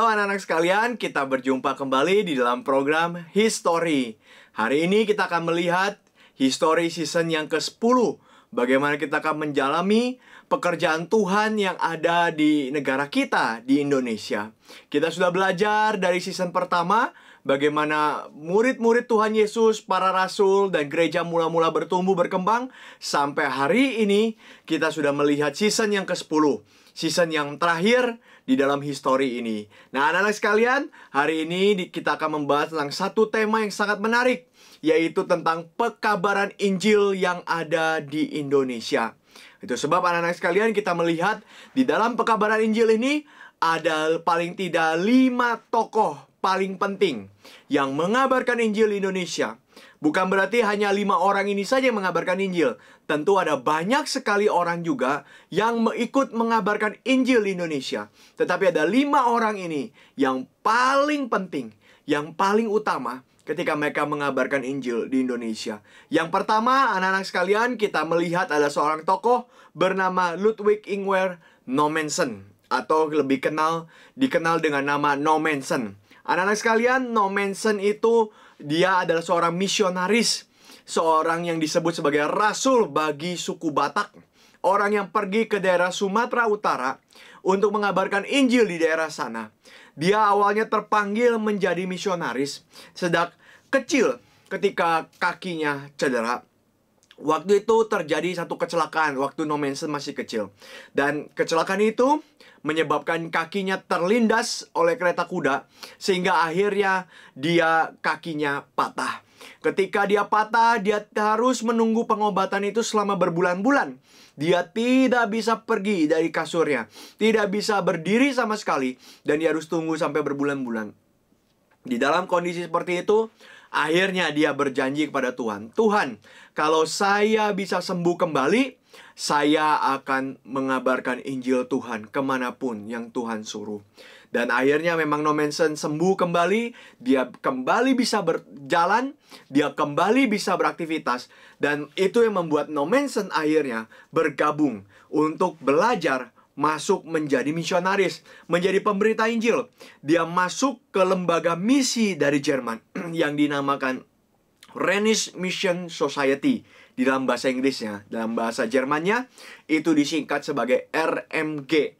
Halo anak-anak sekalian, kita berjumpa kembali di dalam program History. Hari ini kita akan melihat History season yang ke-10. Bagaimana kita akan menjalani pekerjaan Tuhan yang ada di negara kita, di Indonesia. Kita sudah belajar dari season pertama, bagaimana murid-murid Tuhan Yesus, para rasul, dan gereja mula-mula bertumbuh berkembang. Sampai hari ini kita sudah melihat season yang ke-10. Season yang terakhir di dalam history ini. Nah, anak-anak sekalian, hari ini kita akan membahas tentang satu tema yang sangat menarik, yaitu tentang pekabaran Injil yang ada di Indonesia. Itu sebab anak-anak sekalian, kita melihat di dalam pekabaran Injil ini ada paling tidak 5 tokoh paling penting yang mengabarkan Injil di Indonesia. Bukan berarti hanya 5 orang ini saja yang mengabarkan Injil. Tentu ada banyak sekali orang juga yang ikut mengabarkan Injil di Indonesia. Tetapi ada 5 orang ini yang paling penting, yang paling utama ketika mereka mengabarkan Injil di Indonesia. Yang pertama, anak-anak sekalian, kita melihat ada seorang tokoh bernama Ludwig Ingwer Nommensen, atau lebih dikenal dengan nama Nommensen. Anak-anak sekalian, Nommensen itu dia adalah seorang misionaris, seorang yang disebut sebagai rasul bagi suku Batak. Orang yang pergi ke daerah Sumatera Utara untuk mengabarkan Injil di daerah sana. Dia awalnya terpanggil menjadi misionaris sejak kecil ketika kakinya cedera. Waktu itu terjadi satu kecelakaan waktu Nommensen masih kecil. Dan kecelakaan itu menyebabkan kakinya terlindas oleh kereta kuda, sehingga akhirnya kakinya patah. Ketika dia patah, dia harus menunggu pengobatan itu selama berbulan-bulan. Dia tidak bisa pergi dari kasurnya, tidak bisa berdiri sama sekali, dan dia harus tunggu sampai berbulan-bulan. Di dalam kondisi seperti itu, akhirnya dia berjanji kepada Tuhan, "Tuhan, kalau saya bisa sembuh kembali, saya akan mengabarkan Injil Tuhan kemanapun yang Tuhan suruh." Dan akhirnya memang Nommensen sembuh kembali. Dia kembali bisa berjalan, dia kembali bisa beraktivitas. Dan itu yang membuat Nommensen akhirnya bergabung untuk belajar masuk menjadi misionaris, menjadi pemberita Injil. Dia masuk ke lembaga misi dari Jerman yang dinamakan Rhenish Mission Society di dalam bahasa Inggrisnya. Dalam bahasa Jermannya itu disingkat sebagai RMG.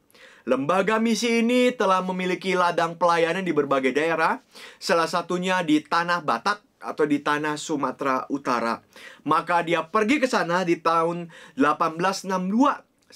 Lembaga misi ini telah memiliki ladang pelayanan di berbagai daerah, salah satunya di tanah Batak atau di tanah Sumatera Utara. Maka dia pergi ke sana di tahun 1862.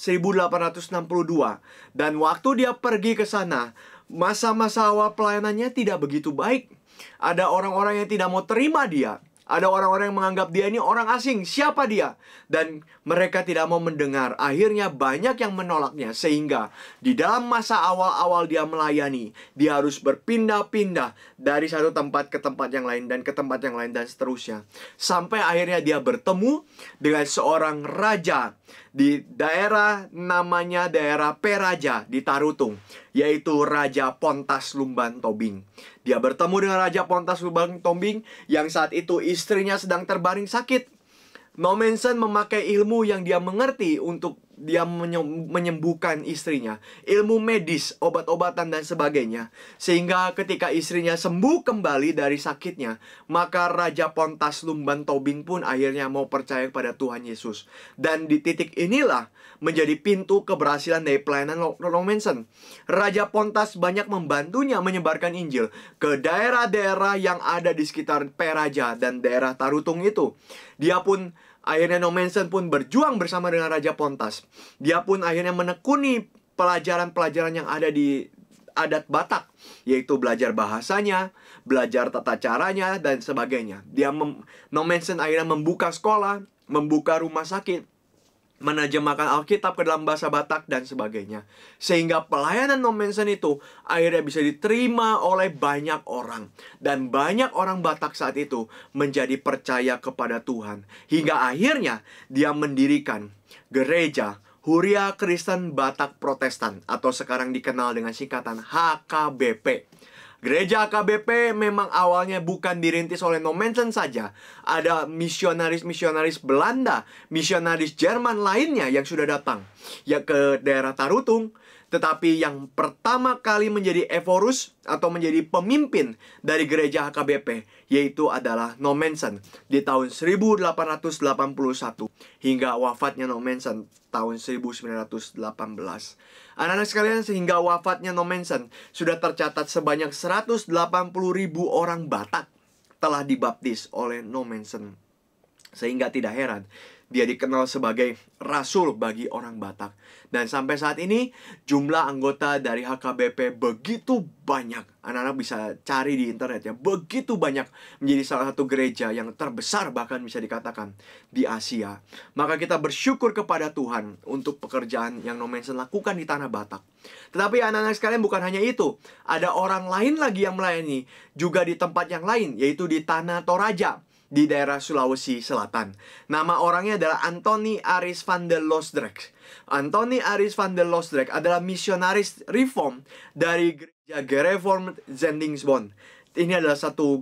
Dan waktu dia pergi ke sana, masa-masa awal pelayanannya tidak begitu baik. Ada orang-orang yang tidak mau terima dia. Ada orang-orang yang menganggap dia ini orang asing. Siapa dia? Dan mereka tidak mau mendengar. Akhirnya banyak yang menolaknya. Sehingga di dalam masa awal-awal dia melayani, dia harus berpindah-pindah dari satu tempat ke tempat yang lain, dan ke tempat yang lain, dan seterusnya. Sampai akhirnya dia bertemu dengan seorang raja di daerah namanya daerah Peraja di Tarutung, yaitu Raja Pontas Lumban Tobing. Dia bertemu dengan Raja Pontas Lumban Tobing yang saat itu istrinya sedang terbaring sakit. Nommensen memakai ilmu yang dia mengerti untuk dia menyembuhkan istrinya, ilmu medis, obat-obatan dan sebagainya. Sehingga ketika istrinya sembuh kembali dari sakitnya, maka Raja Pontas Lumban Tobing pun akhirnya mau percaya kepada Tuhan Yesus. Dan di titik inilah menjadi pintu keberhasilan dari pelayanan Nommensen. Raja Pontas banyak membantunya menyebarkan Injil ke daerah-daerah yang ada di sekitar Peraja dan daerah Tarutung itu. Akhirnya Nommensen pun berjuang bersama dengan Raja Pontas. Dia pun akhirnya menekuni pelajaran-pelajaran yang ada di adat Batak, yaitu belajar bahasanya, belajar tata caranya, dan sebagainya. Nommensen akhirnya membuka sekolah, membuka rumah sakit, menerjemahkan Alkitab ke dalam bahasa Batak dan sebagainya. Sehingga pelayanan Nommensen itu akhirnya bisa diterima oleh banyak orang. Dan banyak orang Batak saat itu menjadi percaya kepada Tuhan. Hingga akhirnya dia mendirikan gereja Huria Kristen Batak Protestan, atau sekarang dikenal dengan singkatan HKBP. Gereja HKBP memang awalnya bukan dirintis oleh Nommensen saja. Ada misionaris-misionaris Belanda, misionaris Jerman lainnya yang sudah datang ya ke daerah Tarutung. Tetapi yang pertama kali menjadi evorus atau menjadi pemimpin dari gereja HKBP yaitu adalah Nommensen di tahun 1881 hingga wafatnya Nommensen tahun 1918. Anak-anak sekalian, sehingga wafatnya Nommensen sudah tercatat sebanyak 180.000 orang Batak telah dibaptis oleh Nommensen. Sehingga tidak heran dia dikenal sebagai rasul bagi orang Batak. Dan sampai saat ini jumlah anggota dari HKBP begitu banyak. Anak-anak bisa cari di internet ya. Begitu banyak, menjadi salah satu gereja yang terbesar bahkan bisa dikatakan di Asia. Maka kita bersyukur kepada Tuhan untuk pekerjaan yang Nommensen lakukan di tanah Batak. Tetapi anak-anak sekalian, bukan hanya itu. Ada orang lain lagi yang melayani juga di tempat yang lain, yaitu di tanah Toraja di daerah Sulawesi Selatan. Nama orangnya adalah Anthony Aris van der Loosdrecht. Anthony Aris van der Loosdrecht adalah misionaris reform dari gereja Gereformed Zendingsbond. Ini adalah satu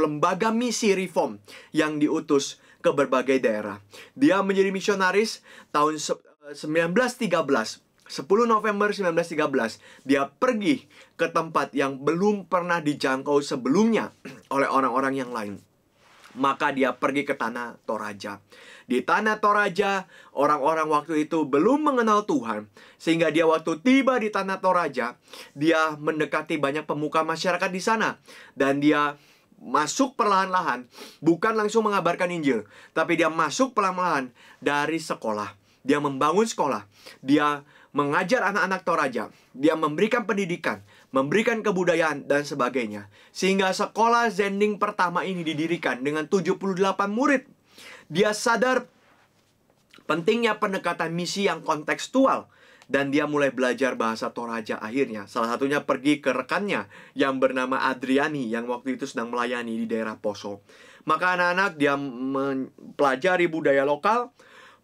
lembaga misi reform yang diutus ke berbagai daerah. Dia menjadi misionaris tahun 1913. 10 November 1913, dia pergi ke tempat yang belum pernah dijangkau sebelumnya oleh orang-orang yang lain. Maka dia pergi ke tanah Toraja. Di tanah Toraja, orang-orang waktu itu belum mengenal Tuhan. Sehingga dia waktu tiba di tanah Toraja, dia mendekati banyak pemuka masyarakat di sana. Dan dia masuk perlahan-lahan, bukan langsung mengabarkan Injil, tapi dia masuk perlahan-lahan dari sekolah. Dia membangun sekolah. Dia mengajar anak-anak Toraja. Dia memberikan pendidikan, memberikan kebudayaan, dan sebagainya. Sehingga sekolah Zending pertama ini didirikan dengan 78 murid. Dia sadar pentingnya pendekatan misi yang kontekstual. Dan dia mulai belajar bahasa Toraja akhirnya. Salah satunya pergi ke rekannya yang bernama Adriani, yang waktu itu sedang melayani di daerah Poso. Maka anak-anak dia mempelajari budaya lokal,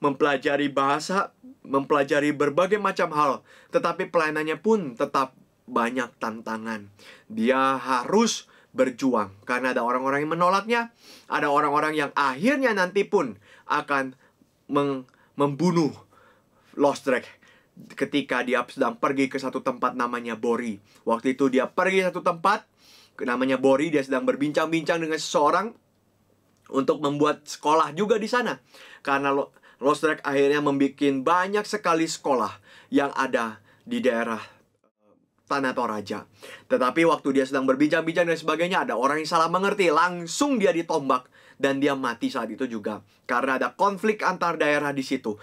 mempelajari bahasa, mempelajari berbagai macam hal. Tetapi pelayanannya pun tetap banyak tantangan. Dia harus berjuang karena ada orang-orang yang menolaknya. Ada orang-orang yang akhirnya nanti pun akan membunuh Loosdrecht ketika dia sedang pergi ke satu tempat namanya Bori. Waktu itu dia pergi ke satu tempat namanya Bori. Dia sedang berbincang-bincang dengan seseorang untuk membuat sekolah juga di sana. Karena Loosdrecht akhirnya membuat banyak sekali sekolah yang ada di daerah tanah Toraja. Tetapi waktu dia sedang berbincang-bincang dan sebagainya, ada orang yang salah mengerti. Langsung dia ditombak dan dia mati saat itu juga. Karena ada konflik antar daerah di situ.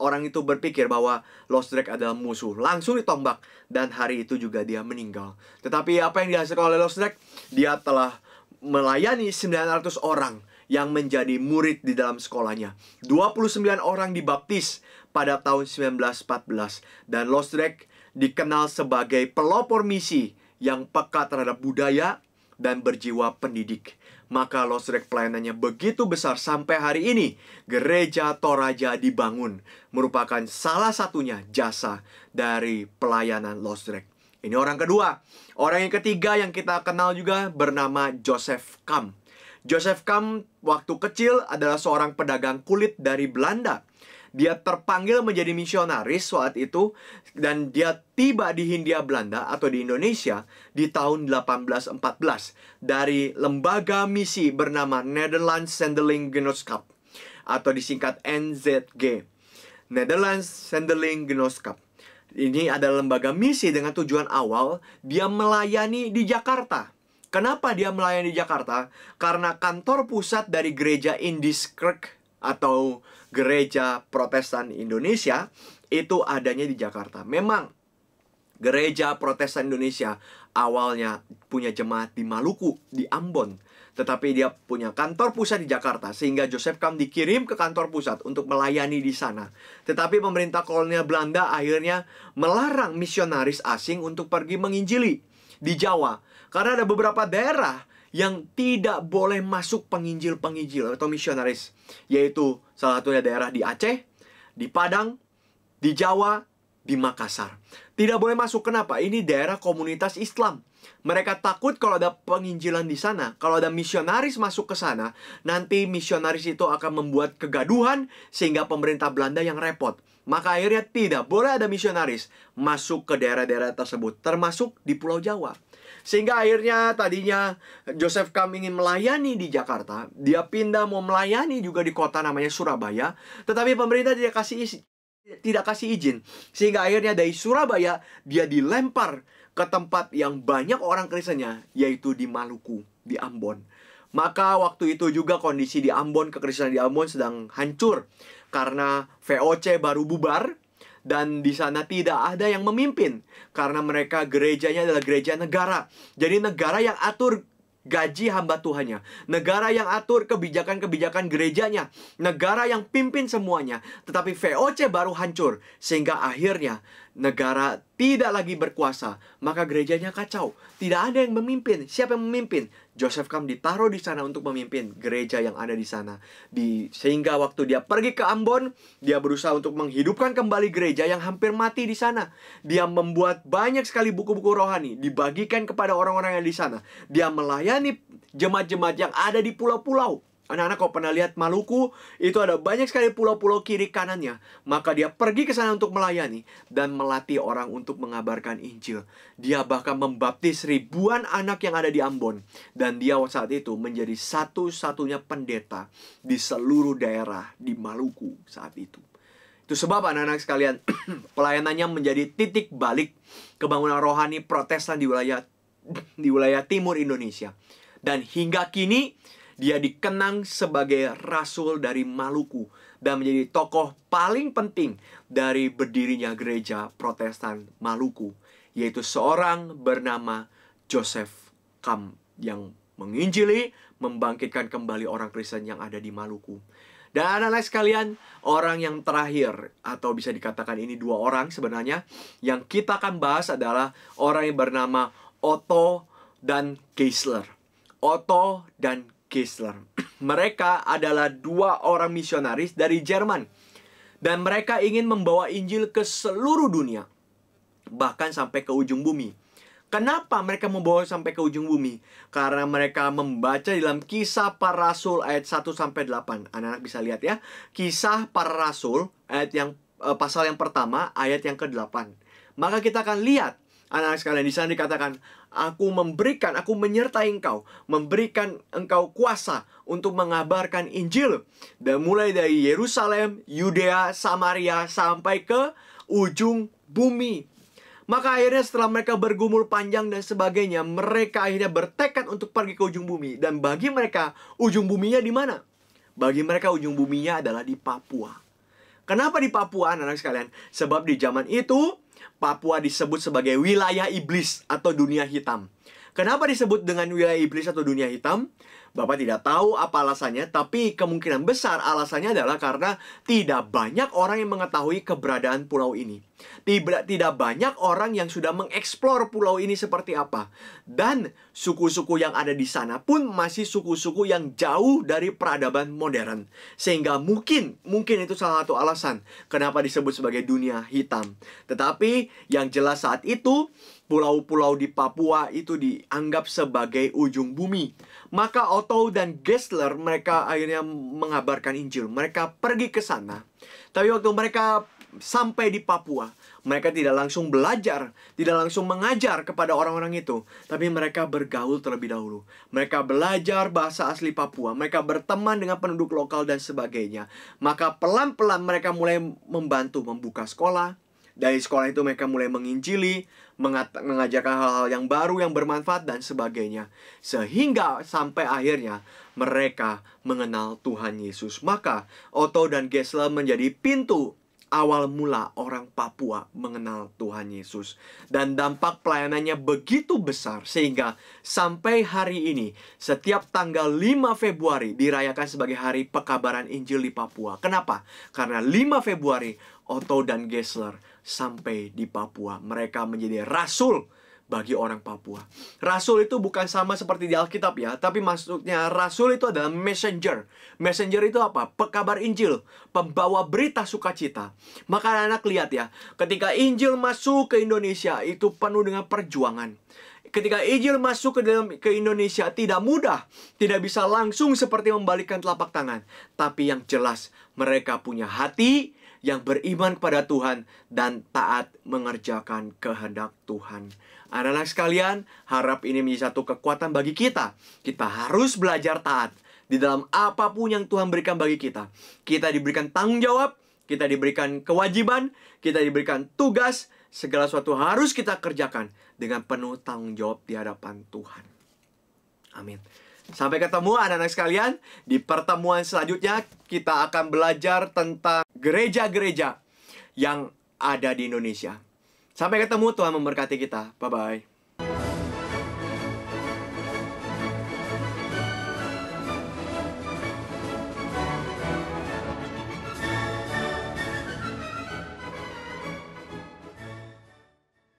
Orang itu berpikir bahwa Loosdrecht adalah musuh. Langsung ditombak dan hari itu juga dia meninggal. Tetapi apa yang dihasilkan oleh Loosdrecht? Dia telah melayani 900 orang yang menjadi murid di dalam sekolahnya. 29 orang dibaptis pada tahun 1914. Dan Loosdrecht dikenal sebagai pelopor misi yang peka terhadap budaya dan berjiwa pendidik. Maka Loosdrecht pelayanannya begitu besar sampai hari ini. Gereja Toraja dibangun, merupakan salah satunya jasa dari pelayanan Loosdrecht. Ini orang kedua. Orang yang ketiga yang kita kenal juga bernama Joseph Kam. Joseph Kam waktu kecil adalah seorang pedagang kulit dari Belanda. Dia terpanggil menjadi misionaris saat itu. Dan dia tiba di Hindia Belanda atau di Indonesia di tahun 1814 dari lembaga misi bernama Nederlands Zendeling Genootschap atau disingkat NZG. Nederlands Zendeling Genootschap. Ini adalah lembaga misi dengan tujuan awal dia melayani di Jakarta. Kenapa dia melayani di Jakarta? Karena kantor pusat dari gereja Indiskerk atau gereja Protestan Indonesia itu adanya di Jakarta. Memang gereja Protestan Indonesia awalnya punya jemaat di Maluku, di Ambon. Tetapi dia punya kantor pusat di Jakarta. Sehingga Joseph Kam dikirim ke kantor pusat untuk melayani di sana. Tetapi pemerintah kolonial Belanda akhirnya melarang misionaris asing untuk pergi menginjili di Jawa. Karena ada beberapa daerah yang tidak boleh masuk penginjil-penginjil atau misionaris. Yaitu salah satunya daerah di Aceh, di Padang, di Jawa, di Makassar. Tidak boleh masuk. Kenapa? Ini daerah komunitas Islam. Mereka takut kalau ada penginjilan di sana, kalau ada misionaris masuk ke sana, nanti misionaris itu akan membuat kegaduhan sehingga pemerintah Belanda yang repot. Maka akhirnya tidak boleh ada misionaris masuk ke daerah-daerah tersebut, termasuk di Pulau Jawa. Sehingga akhirnya tadinya Joseph Kam ingin melayani di Jakarta, dia pindah mau melayani juga di kota namanya Surabaya, tetapi pemerintah tidak kasih izin. Sehingga akhirnya dari Surabaya dia dilempar ke tempat yang banyak orang Kristennya, yaitu di Maluku, di Ambon. Maka waktu itu juga kondisi di Ambon, kekristenan di Ambon sedang hancur karena VOC baru bubar dan di sana tidak ada yang memimpin karena mereka gerejanya adalah gereja negara. Jadi negara yang atur gaji hamba Tuhannya, negara yang atur kebijakan-kebijakan gerejanya, negara yang pimpin semuanya. Tetapi VOC baru hancur sehingga akhirnya negara tidak lagi berkuasa, maka gerejanya kacau. Tidak ada yang memimpin. Siapa yang memimpin? Joseph Kam ditaruh di sana untuk memimpin gereja yang ada di sana. Sehingga waktu dia pergi ke Ambon, dia berusaha untuk menghidupkan kembali gereja yang hampir mati di sana. Dia membuat banyak sekali buku-buku rohani, dibagikan kepada orang-orang yang di sana. Dia melayani jemaat-jemaat yang ada di pulau-pulau. Anak-anak, kalau pernah lihat Maluku, itu ada banyak sekali pulau-pulau kiri kanannya. Maka dia pergi ke sana untuk melayani dan melatih orang untuk mengabarkan Injil. Dia bahkan membaptis ribuan anak yang ada di Ambon. Dan dia saat itu menjadi satu-satunya pendeta di seluruh daerah di Maluku saat itu. Itu sebab anak-anak sekalian, pelayanannya menjadi titik balik kebangunan rohani Protestan di wilayah timur Indonesia. Dan hingga kini dia dikenang sebagai rasul dari Maluku dan menjadi tokoh paling penting dari berdirinya gereja Protestan Maluku, yaitu seorang bernama Joseph Kam yang menginjili, membangkitkan kembali orang Kristen yang ada di Maluku. Dan anak-anak sekalian, orang yang terakhir, atau bisa dikatakan ini dua orang sebenarnya, yang kita akan bahas adalah orang yang bernama Otto dan Geisler. Otto dan Geisler. Mereka adalah dua orang misionaris dari Jerman. Dan mereka ingin membawa Injil ke seluruh dunia. Bahkan sampai ke ujung bumi. Kenapa mereka membawa sampai ke ujung bumi? Karena mereka membaca dalam Kisah Para Rasul ayat 1-8. Anak-anak bisa lihat ya. Kisah Para Rasul ayat pasal yang pertama ayat yang ke-8. Maka kita akan lihat, anak-anak sekalian, di sana dikatakan, aku menyertai engkau, memberikan engkau kuasa untuk mengabarkan Injil. Dan mulai dari Yerusalem, Yudea, Samaria, sampai ke ujung bumi. Maka akhirnya setelah mereka bergumul panjang dan sebagainya, mereka akhirnya bertekad untuk pergi ke ujung bumi. Dan bagi mereka, ujung buminya di mana? Bagi mereka ujung buminya adalah di Papua. Kenapa di Papua, anak-anak sekalian? Sebab di zaman itu, Papua disebut sebagai wilayah iblis atau dunia hitam. Kenapa disebut dengan wilayah iblis atau dunia hitam? Bapak tidak tahu apa alasannya, tapi kemungkinan besar alasannya adalah karena tidak banyak orang yang mengetahui keberadaan pulau ini. Tidak banyak orang yang sudah mengeksplor pulau ini seperti apa. Dan suku-suku yang ada di sana pun masih suku-suku yang jauh dari peradaban modern. Sehingga mungkin itu salah satu alasan kenapa disebut sebagai dunia hitam. Tetapi yang jelas saat itu, pulau-pulau di Papua itu dianggap sebagai ujung bumi. Maka Otto dan Geisler, mereka akhirnya mengabarkan Injil. Mereka pergi ke sana. Tapi waktu mereka sampai di Papua, mereka tidak langsung belajar, tidak langsung mengajar kepada orang-orang itu. Tapi mereka bergaul terlebih dahulu. Mereka belajar bahasa asli Papua. Mereka berteman dengan penduduk lokal dan sebagainya. Maka pelan-pelan mereka mulai membantu membuka sekolah. Dari sekolah itu mereka mulai menginjili, mengajarkan hal-hal yang baru, yang bermanfaat, dan sebagainya. Sehingga sampai akhirnya mereka mengenal Tuhan Yesus. Maka Otto dan Geisler menjadi pintu awal mula orang Papua mengenal Tuhan Yesus. Dan dampak pelayanannya begitu besar sehingga sampai hari ini setiap tanggal 5 Februari dirayakan sebagai hari pekabaran Injil di Papua. Kenapa? Karena 5 Februari Otto dan Geisler sampai di Papua. Mereka menjadi rasul bagi orang Papua. Rasul itu bukan sama seperti di Alkitab ya, tapi maksudnya rasul itu adalah messenger. Messenger itu apa? Pekabar Injil, pembawa berita sukacita. Maka anak lihat ya, ketika Injil masuk ke Indonesia itu penuh dengan perjuangan. Ketika Injil masuk ke Indonesia tidak mudah, tidak bisa langsung seperti membalikkan telapak tangan. Tapi yang jelas mereka punya hati yang beriman kepada Tuhan dan taat mengerjakan kehendak Tuhan. Anak-anak sekalian, harap ini menjadi satu kekuatan bagi kita. Kita harus belajar taat di dalam apapun yang Tuhan berikan bagi kita. Kita diberikan tanggung jawab, kita diberikan kewajiban, kita diberikan tugas. Segala sesuatu harus kita kerjakan dengan penuh tanggung jawab di hadapan Tuhan. Amin. Sampai ketemu anak-anak sekalian. Di pertemuan selanjutnya kita akan belajar tentang gereja-gereja yang ada di Indonesia. Sampai ketemu, Tuhan memberkati kita. Bye-bye.